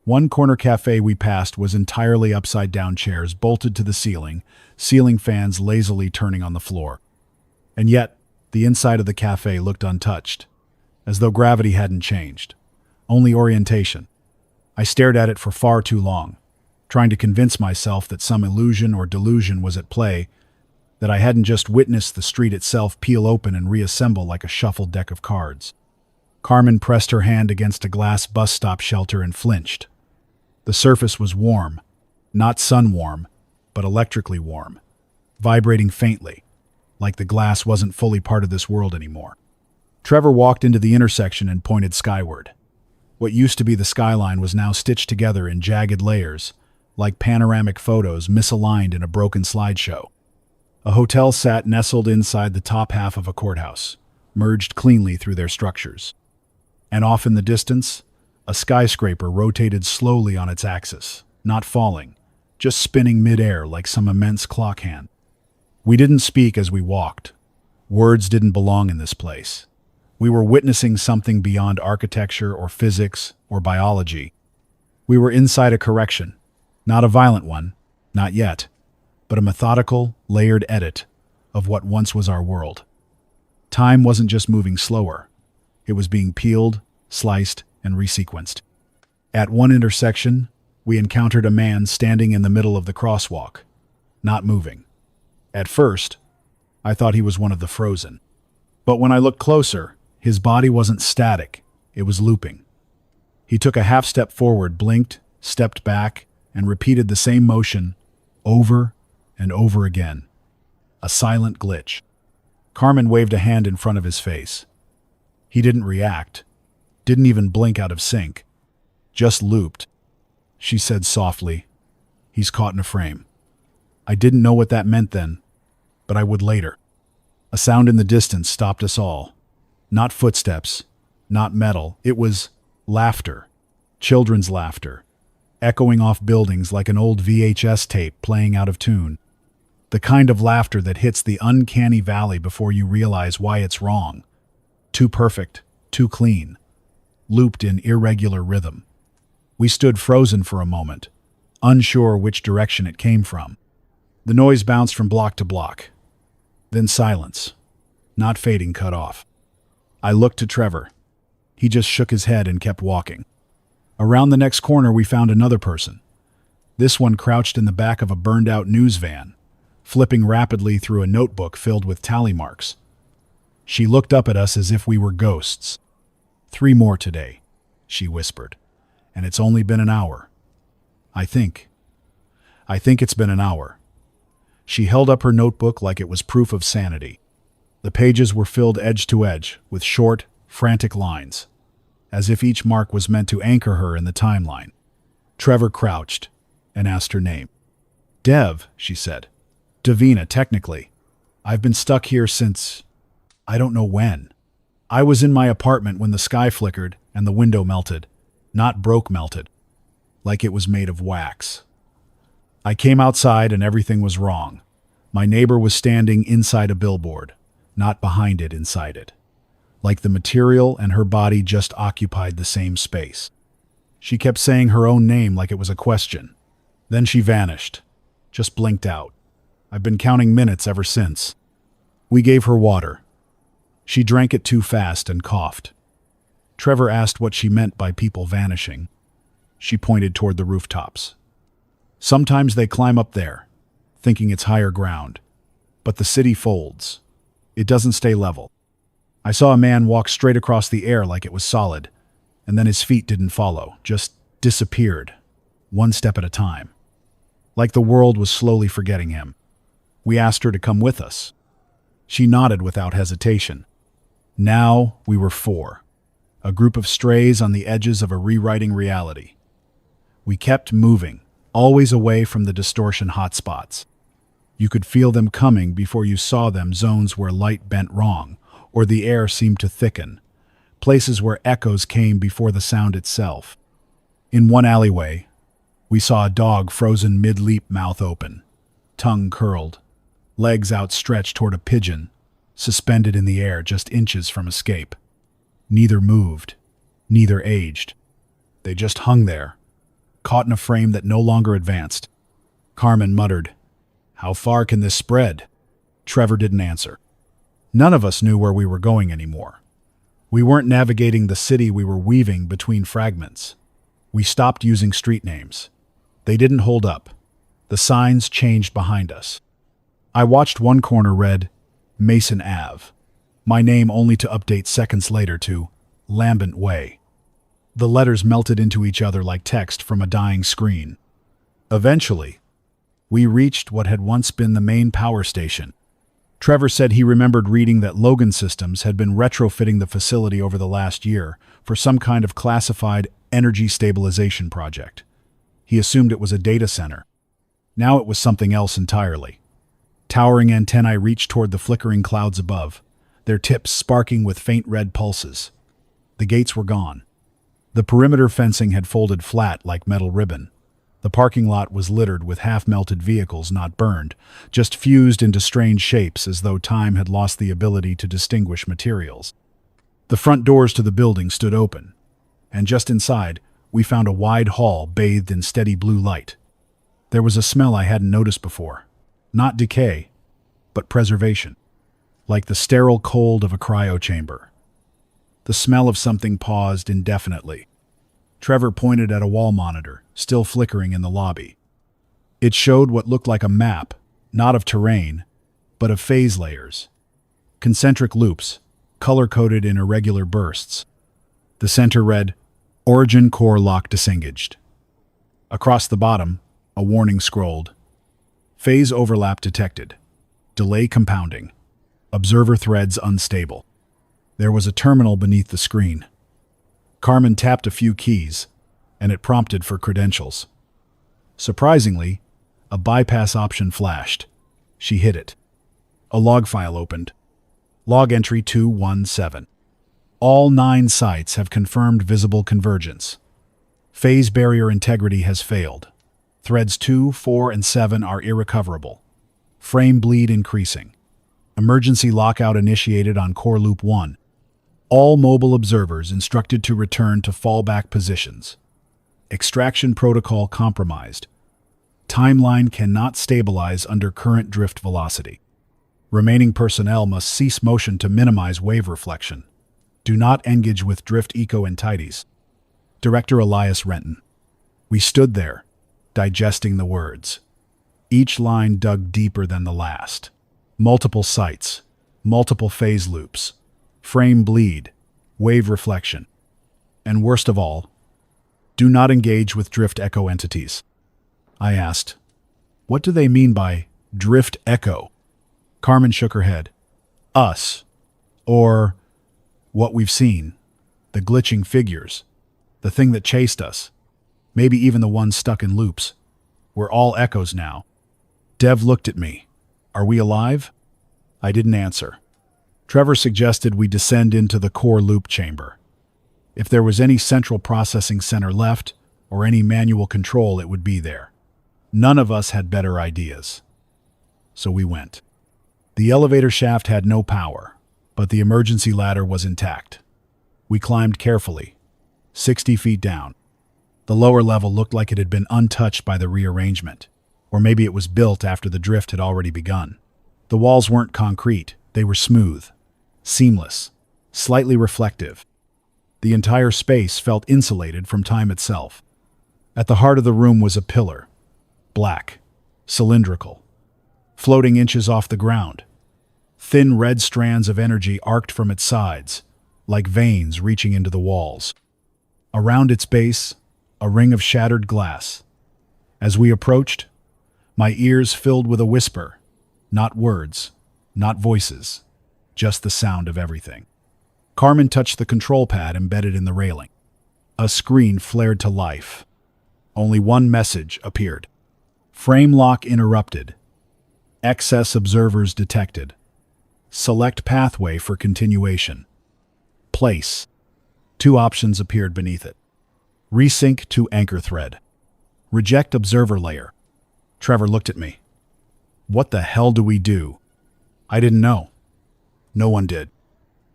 One corner cafe we passed was entirely upside-down chairs bolted to the ceiling fans lazily turning on the floor. And yet, the inside of the cafe looked untouched, as though gravity hadn't changed, only orientation. I stared at it for far too long, trying to convince myself that some illusion or delusion was at play, that I hadn't just witnessed the street itself peel open and reassemble like a shuffled deck of cards. Carmen pressed her hand against a glass bus stop shelter and flinched. The surface was warm, not sun-warm, but electrically warm, vibrating faintly, like the glass wasn't fully part of this world anymore. Trevor walked into the intersection and pointed skyward. What used to be the skyline was now stitched together in jagged layers, like panoramic photos misaligned in a broken slideshow. A hotel sat nestled inside the top half of a courthouse, merged cleanly through their structures. And off in the distance, a skyscraper rotated slowly on its axis, not falling, just spinning mid-air like some immense clock hand. We didn't speak as we walked. Words didn't belong in this place. We were witnessing something beyond architecture or physics or biology. We were inside a correction, not a violent one, not yet, but a methodical, layered edit of what once was our world. Time wasn't just moving slower. It was being peeled, sliced, and resequenced. At one intersection, we encountered a man standing in the middle of the crosswalk, not moving. At first, I thought he was one of the frozen. But when I looked closer, his body wasn't static, it was looping. He took a half step forward, blinked, stepped back, and repeated the same motion over and over again. A silent glitch. Carmen waved a hand in front of his face. He didn't react, didn't even blink out of sync, just looped. She said softly, "He's caught in a frame." I didn't know what that meant then, but I would later. A sound in the distance stopped us all. Not footsteps, not metal, it was laughter, children's laughter, echoing off buildings like an old VHS tape playing out of tune. The kind of laughter that hits the uncanny valley before you realize why it's wrong. Too perfect, too clean, looped in irregular rhythm. We stood frozen for a moment, unsure which direction it came from. The noise bounced from block to block. Then silence, not fading, cut off. I looked to Trevor. He just shook his head and kept walking. Around the next corner, we found another person. This one crouched in the back of a burned-out news van, flipping rapidly through a notebook filled with tally marks. She looked up at us as if we were ghosts. "3 more today," she whispered, "and it's only been an hour." I think it's been an hour. She held up her notebook like it was proof of sanity. The pages were filled edge to edge with short, frantic lines, as if each mark was meant to anchor her in the timeline. Trevor crouched and asked her name. "Dev," she said. "Davina, technically. I've been stuck here since... I don't know when. I was in my apartment when the sky flickered and the window melted. Not broke melted. Like it was made of wax. I came outside and everything was wrong. My neighbor was standing inside a billboard, not behind it, inside it. Like the material and her body just occupied the same space. She kept saying her own name like it was a question. Then she vanished, just blinked out. I've been counting minutes ever since." We gave her water. She drank it too fast and coughed. Trevor asked what she meant by people vanishing. She pointed toward the rooftops. "Sometimes they climb up there, thinking it's higher ground. But the city folds. It doesn't stay level. I saw a man walk straight across the air like it was solid, and then his feet didn't follow, just disappeared, one step at a time. Like the world was slowly forgetting him. We asked her to come with us. She nodded without hesitation. Now we were 4, a group of strays on the edges of a rewriting reality. We kept moving, always away from the distortion hotspots. You could feel them coming before you saw them, zones where light bent wrong, or the air seemed to thicken, places where echoes came before the sound itself. In one alleyway, we saw a dog frozen mid-leap, mouth open, tongue curled, legs outstretched toward a pigeon, suspended in the air just inches from escape. Neither moved, neither aged. They just hung there, caught in a frame that no longer advanced. Carmen muttered, "How far can this spread?" Trevor didn't answer. None of us knew where we were going anymore. We weren't navigating the city, we were weaving between fragments. We stopped using street names. They didn't hold up. The signs changed behind us. I watched one corner read, Mason Ave. My name only to update seconds later to Lambent Way. The letters melted into each other like text from a dying screen. Eventually, we reached what had once been the main power station. Trevor said he remembered reading that Logan Systems had been retrofitting the facility over the last year for some kind of classified energy stabilization project. He assumed it was a data center. Now it was something else entirely. Towering antennae reached toward the flickering clouds above, their tips sparking with faint red pulses. The gates were gone. The perimeter fencing had folded flat like metal ribbon. The parking lot was littered with half-melted vehicles not burned, just fused into strange shapes as though time had lost the ability to distinguish materials. The front doors to the building stood open, and just inside, we found a wide hall bathed in steady blue light. There was a smell I hadn't noticed before. Not decay, but preservation. Like the sterile cold of a cryochamber. The smell of something paused indefinitely. Trevor pointed at a wall monitor, still flickering in the lobby. It showed what looked like a map, not of terrain, but of phase layers. Concentric loops, color-coded in irregular bursts. The center read, Origin Core Lock Disengaged. Across the bottom, a warning scrolled. Phase overlap detected. Delay compounding. Observer threads unstable. There was a terminal beneath the screen. Carmen tapped a few keys, and it prompted for credentials. Surprisingly, a bypass option flashed. She hit it. A log file opened. Log entry 217. All 9 sites have confirmed visible convergence. Phase barrier integrity has failed. Threads 2, 4, and 7 are irrecoverable. Frame bleed increasing. Emergency lockout initiated on core loop 1. All mobile observers instructed to return to fallback positions. Extraction protocol compromised. Timeline cannot stabilize under current drift velocity. Remaining personnel must cease motion to minimize wave reflection. Do not engage with drift eco-entities. Director Elias Renton. We stood there, digesting the words. Each line dug deeper than the last. Multiple sites, multiple phase loops, frame bleed, wave reflection. And worst of all, do not engage with drift echo entities. I asked, what do they mean by drift echo? Carmen shook her head. Us. Or what we've seen. The glitching figures. The thing that chased us. Maybe even the ones stuck in loops. We're all echoes now. Dev looked at me. Are we alive? I didn't answer. Trevor suggested we descend into the core loop chamber. If there was any central processing center left, or any manual control, it would be there. None of us had better ideas. So we went. The elevator shaft had no power, but the emergency ladder was intact. We climbed carefully, 60 feet down. The lower level looked like it had been untouched by the rearrangement, or maybe it was built after the drift had already begun. The walls weren't concrete, they were smooth, seamless, slightly reflective. The entire space felt insulated from time itself. At the heart of the room was a pillar, black, cylindrical, floating inches off the ground. Thin red strands of energy arced from its sides, like veins reaching into the walls. Around its base, a ring of shattered glass. As we approached, my ears filled with a whisper, not words, not voices, just the sound of everything. Carmen touched the control pad embedded in the railing. A screen flared to life. Only one message appeared. Frame lock interrupted. Excess observers detected. Select pathway for continuation. Place. 2 options appeared beneath it. Resync to anchor thread. Reject observer layer. Trevor looked at me. What the hell do we do? I didn't know. No one did.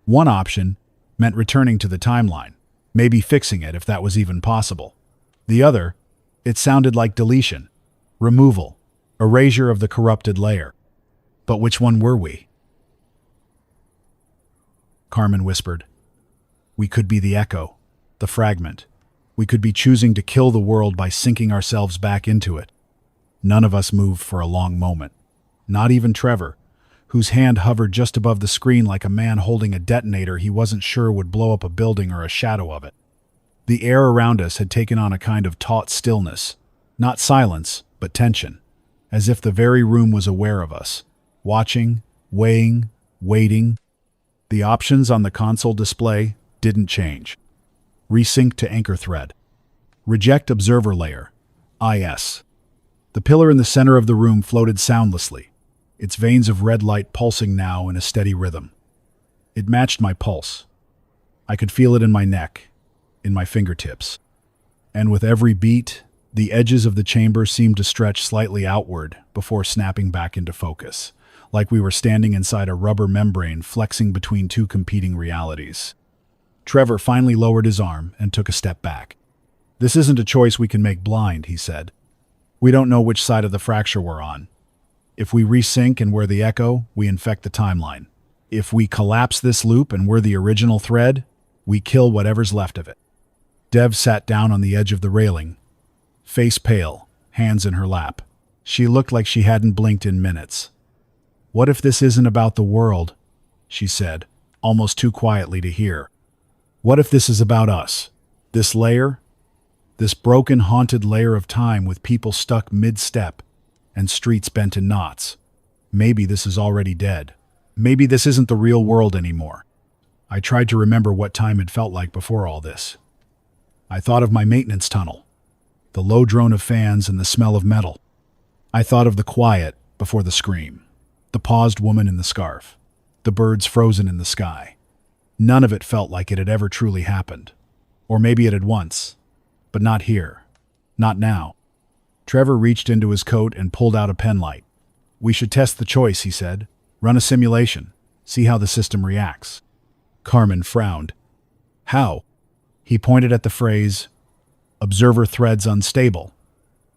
One option meant returning to the timeline, maybe fixing it if that was even possible. The other, it sounded like deletion, removal, erasure of the corrupted layer. But which one were we? Carmen whispered. We could be the echo, the fragment. We could be choosing to kill the world by sinking ourselves back into it. None of us moved for a long moment. Not even Trevor, whose hand hovered just above the screen like a man holding a detonator he wasn't sure would blow up a building or a shadow of it. The air around us had taken on a kind of taut stillness, not silence, but tension, as if the very room was aware of us, watching, weighing, waiting. The options on the console display didn't change. Resync to anchor thread. Reject observer layer. IS. The pillar in the center of the room floated soundlessly, its veins of red light pulsing now in a steady rhythm. It matched my pulse. I could feel it in my neck, in my fingertips. And with every beat, The edges of the chamber seemed to stretch slightly outward before snapping back into focus, like we were standing inside a rubber membrane flexing between two competing realities. Trevor finally lowered his arm and took a step back. "This isn't a choice we can make blind," he said. "We don't know which side of the fracture we're on. If we resync and we're the echo, we infect the timeline. If we collapse this loop and we're the original thread, we kill whatever's left of it." Dev sat down on the edge of the railing, face pale, hands in her lap. She looked like she hadn't blinked in minutes. "What if this isn't about the world?" she said, almost too quietly to hear. "What if this is about us? This layer? This broken, haunted layer of time with people stuck mid-step and streets bent in knots. Maybe this is already dead. Maybe this isn't the real world anymore." I tried to remember what time had felt like before all this. I thought of my maintenance tunnel, the low drone of fans and the smell of metal. I thought of the quiet before the scream, the paused woman in the scarf, the birds frozen in the sky. None of it felt like it had ever truly happened. Or maybe it had once, but not here, not now. Trevor reached into his coat and pulled out a penlight. "We should test the choice," he said. "Run a simulation, see how the system reacts." Carmen frowned. "How?" He pointed at the phrase, "Observer threads unstable."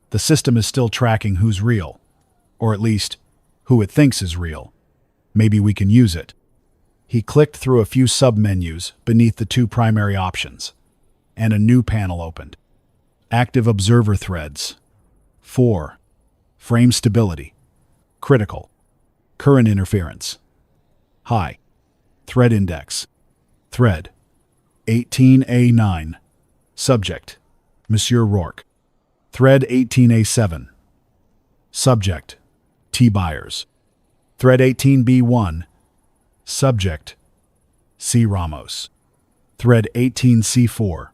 "The system is still tracking who's real, or at least, who it thinks is real. Maybe we can use it." He clicked through a few sub-menus beneath the two primary options, and a new panel opened. Active observer threads. 4. Frame stability. Critical. Current interference. High. Thread index. Thread. 18A9. Subject. Monsieur Rourke. Thread 18A7. Subject. T. Byers. Thread 18B1. Subject. C. Ramos. Thread 18C4.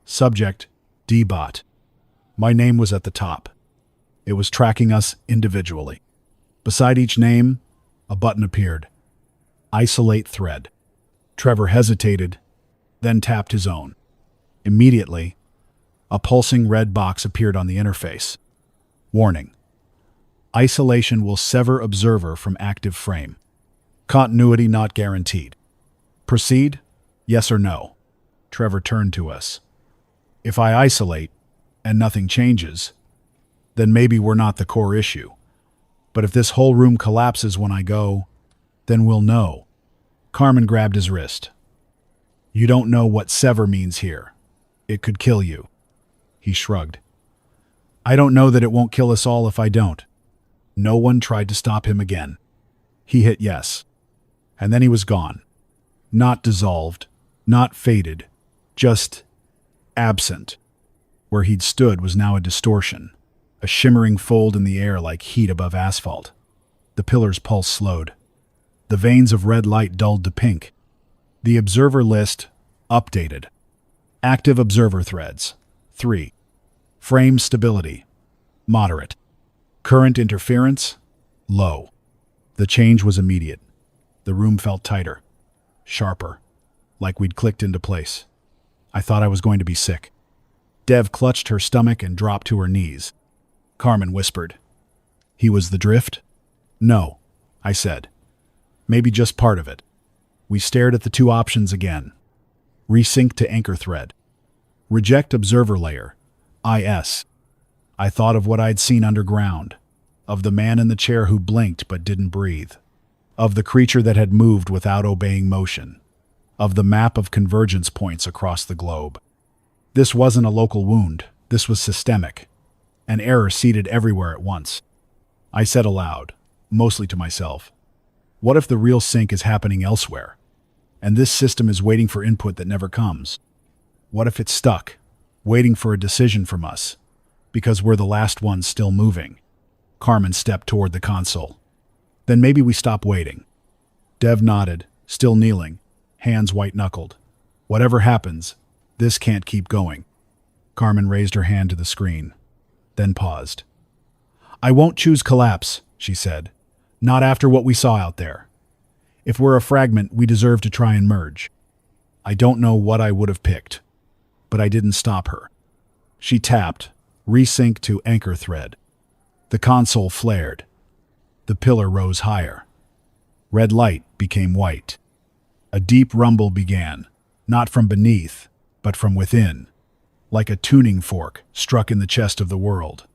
Subject. D. Bot. My name was at the top. It was tracking us individually. Beside each name, a button appeared. Isolate thread. Trevor hesitated, then tapped his own. Immediately, a pulsing red box appeared on the interface. Warning. Isolation will sever observer from active frame. Continuity not guaranteed. Proceed? Yes or no? Trevor turned to us. If I isolate, and nothing changes, then maybe we're not the core issue. But if this whole room collapses when I go, then we'll know. Carmen grabbed his wrist. You don't know what sever means here. It could kill you. He shrugged. I don't know that it won't kill us all if I don't. No one tried to stop him again. He hit yes. And then he was gone. Not dissolved, not faded, just absent. Where he'd stood was now a distortion, a shimmering fold in the air like heat above asphalt. The pillar's pulse slowed. The veins of red light dulled to pink. The observer list updated. Active observer threads 3. Frame stability moderate. Current interference low. The change was immediate. The room felt tighter, sharper, like we'd clicked into place. I thought I was going to be sick. Dev clutched her stomach and dropped to her knees. Carmen whispered. He was the drift? No, I said. Maybe just part of it. We stared at the two options again. Resync to anchor thread. Reject observer layer. IS. I thought of what I'd seen underground. Of the man in the chair who blinked but didn't breathe. Of the creature that had moved without obeying motion. Of the map of convergence points across the globe. This wasn't a local wound. This was systemic. An error seeded everywhere at once. I said aloud, mostly to myself, what if the real sync is happening elsewhere? And this system is waiting for input that never comes? What if it's stuck, waiting for a decision from us, because we're the last ones still moving? Carmen stepped toward the console. Then maybe we stop waiting. Dev nodded, still kneeling, hands white-knuckled. Whatever happens, this can't keep going. Carmen raised her hand to the screen, then paused. I won't choose collapse, she said. Not after what we saw out there. If we're a fragment, we deserve to try and merge. I don't know what I would have picked, but I didn't stop her. She tapped, Resync to anchor thread. The console flared. The pillar rose higher. Red light became white. A deep rumble began, not from beneath, but from within, like a tuning fork struck in the chest of the world.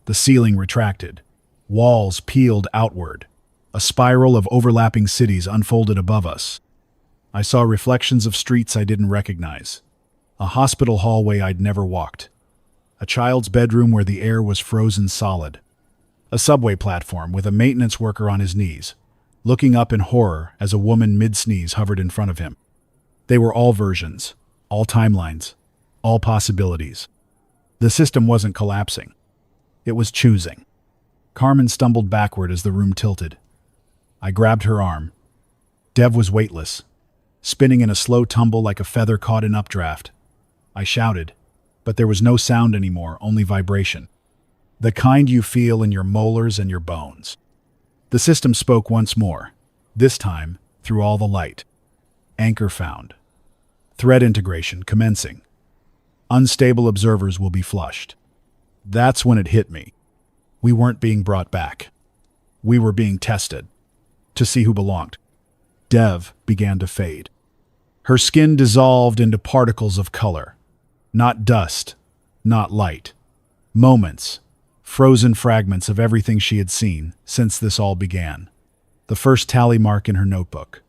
The ceiling retracted. Walls peeled outward. A spiral of overlapping cities unfolded above us. I saw reflections of streets I didn't recognize. A hospital hallway I'd never walked. A child's bedroom where the air was frozen solid. A subway platform with a maintenance worker on his knees, looking up in horror as a woman mid-sneeze hovered in front of him. They were all versions, all timelines, all possibilities. The system wasn't collapsing. It was choosing. Carmen stumbled backward as the room tilted. I grabbed her arm. Dev was weightless, spinning in a slow tumble like a feather caught in updraft. I shouted, but there was no sound anymore, only vibration. The kind you feel in your molars and your bones. The system spoke once more, this time through all the light. Anchor found. Thread integration commencing. Unstable observers will be flushed. That's when it hit me. We weren't being brought back. We were being tested, to see who belonged. Dev began to fade. Her skin dissolved into particles of color. Not dust, not light. Moments, frozen fragments of everything she had seen since this all began. The first tally mark in her notebook.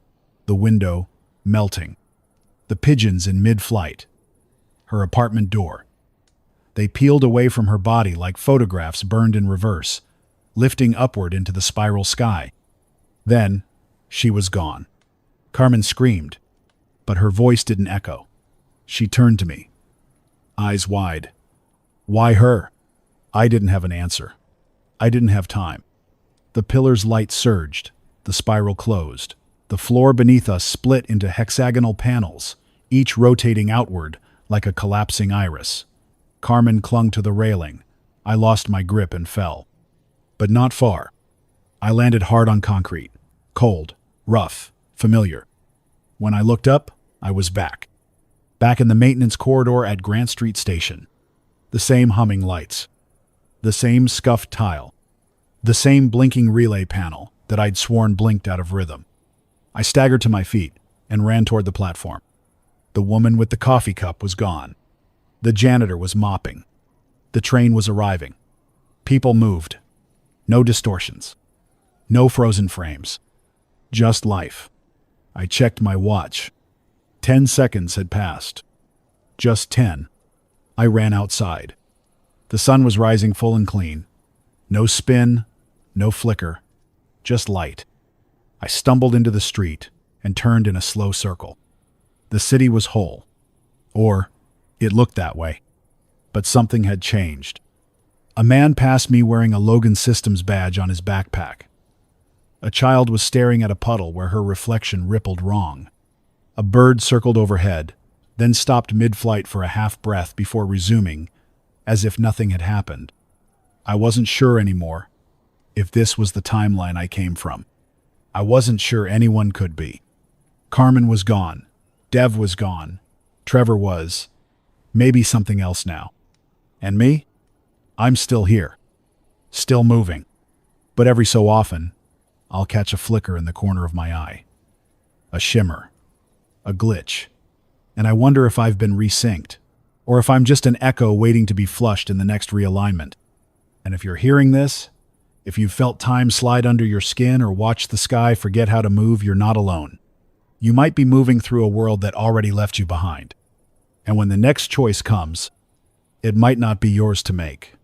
The window melting. The pigeons in mid-flight. Her apartment door. They peeled away from her body like photographs burned in reverse, lifting upward into the spiral sky. Then, she was gone. Carmen screamed, but her voice didn't echo. She turned to me, eyes wide. Why her? I didn't have an answer. I didn't have time. The pillar's light surged. The spiral closed. The floor beneath us split into hexagonal panels, each rotating outward like a collapsing iris. Carmen clung to the railing. I lost my grip and fell. But not far. I landed hard on concrete. Cold, rough, familiar. When I looked up, I was back. Back in the maintenance corridor at Grant Street Station. The same humming lights. The same scuffed tile. The same blinking relay panel that I'd sworn blinked out of rhythm. I staggered to my feet and ran toward the platform. The woman with the coffee cup was gone. The janitor was mopping. The train was arriving. People moved. No distortions. No frozen frames. Just life. I checked my watch. 10 seconds had passed. Just 10. I ran outside. The sun was rising full and clean. No spin, no flicker, just light. I stumbled into the street and turned in a slow circle. The city was whole. Or, it looked that way. But something had changed. A man passed me wearing a Logan Systems badge on his backpack. A child was staring at a puddle where her reflection rippled wrong. A bird circled overhead, then stopped mid-flight for a half breath before resuming, as if nothing had happened. I wasn't sure anymore if this was the timeline I came from. I wasn't sure anyone could be. Carmen was gone. Dev was gone. Trevor was. Maybe something else now. And me? I'm still here. Still moving. But every so often, I'll catch a flicker in the corner of my eye. A shimmer. A glitch. And I wonder if I've been resynced, or if I'm just an echo waiting to be flushed in the next realignment. And if you're hearing this, if you've felt time slide under your skin or watched the sky forget how to move, you're not alone. You might be moving through a world that already left you behind. And when the next choice comes, it might not be yours to make.